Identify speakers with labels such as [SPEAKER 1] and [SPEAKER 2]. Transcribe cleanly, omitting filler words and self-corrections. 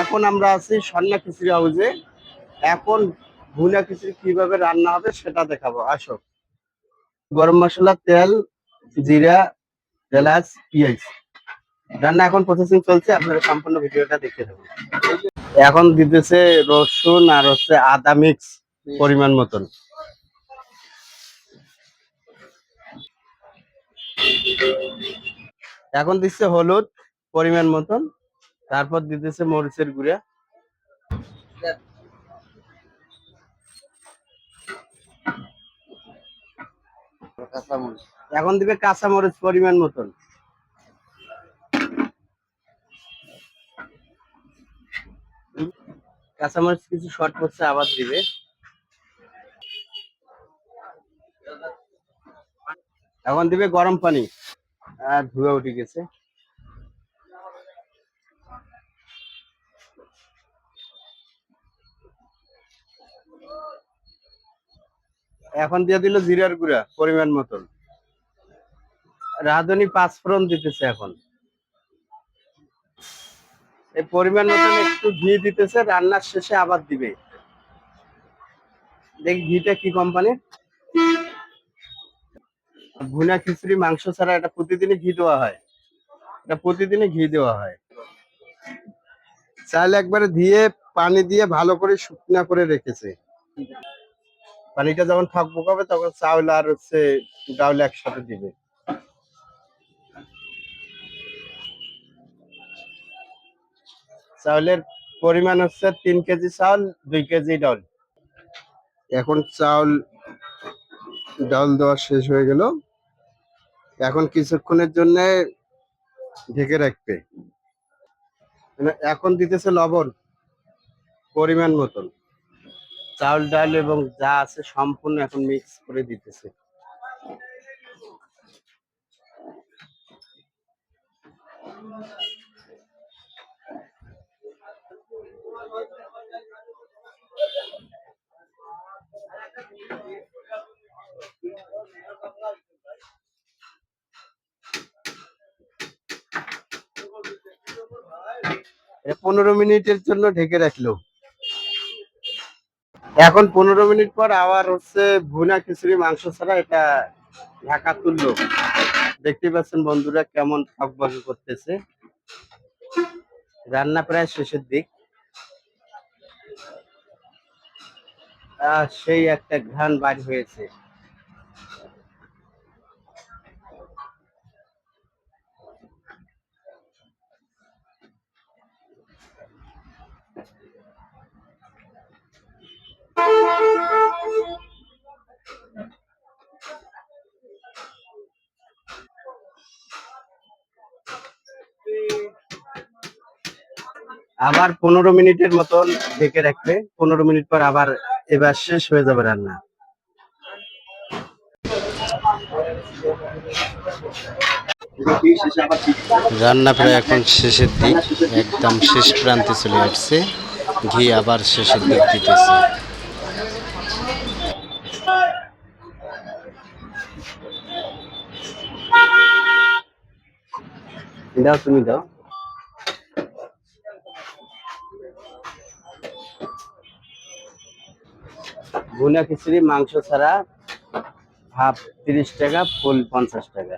[SPEAKER 1] এখন আমরা আছি সন্না খিচুড়ি হাউসে। এখন ভুনা খিচুড়ি কিভাবে রান্না হবে সেটা দেখাবো, আসো। গরম মশলা, তেল, জিরা, এলাচ, পেঁয়াজ। রান্না এখন প্রসেসিং চলছে, আপনারা সম্পূর্ণ ভিডিওটা দেখতে থাকুন। এখন দিতেছে রসুন আর আদা মিক্স পরিমাণ মতন। এখন দিচ্ছে হলুদ পরিমাণ মতন, তারপর দিতেছে মরিচের গুঁড়া, এখন দিবে কাঁচা মরিচ পরিমাণ মতন, কাঁচামরিচ কিছু শর্ট করছে আবার দিবে। এখন দিবে গরম পানি, আর ধুয়ে উঠে গেছে। এখন দিয়ে দিল জিরার গুঁড়া পরিমাণ মতন, রাঁধুনি পাঁচফোড়ন দিতেছে। এখন এই পরিমাণ মতন একটু ঘি দিতেছে, রান্নার শেষে আবার দিবে। দেখি ঘিটা কি কোম্পানির। ভুনা খিচুড়ি মাংস ছাড়া এটা প্রতিদিনই ঘি দেওয়া হয়, এটা প্রতিদিনই ঘি দেওয়া হয়। চাল একবারে দিয়ে পানি দিয়ে ভালো করে শুকনা করে রেখেছে। পানিটা যখন থকবকাবে তখন চাউল আর ডাউল একসাথে দিবে। চাউলের পরিমাণ 3 কেজি চাউল, 2 কেজি ডাউল। এখন চাউল ডাউল দেওয়া শেষ হয়ে গেল। এখন কিছুক্ষণের জন্য ঢেকে রাখবে। এখন দিতেছে লবণ পরিমাণ মতন, চাউল ডাল এবং যা আছে সম্পূর্ণ এখন মিক্স করে দিতেছে। এটা 15 মিনিটের জন্য ঢেকে রাখলো। এখন 15 মিনিট পর আবার ভুনা খিচুড়ি মাংস ছাড়া এটা ঢাকা তুললো। দেখতে পাচ্ছেন বন্ধুরা কেমন টকবক করতেছে। রান্না প্রায় শেষের দিক। সেই একটা ঘ্রাণ বাইর হয়েছে। আবার 15 মিনিটের মতন ঢেকে রাখবে। 15 মিনিট পর আবার এবার শেষ হয়ে যাবে রান্না।
[SPEAKER 2] রান্না প্রায় এখন শেষের দিক, একদম শেষ প্রান্তে চলে আসছে। ঘি আবার শেষের দিক দিতেছে।
[SPEAKER 1] দাও, তুমি দাও। ভুনা খিচুড়ি মাংস ছাড়া হাফ 30 টাকা, ফুল 50 টাকা।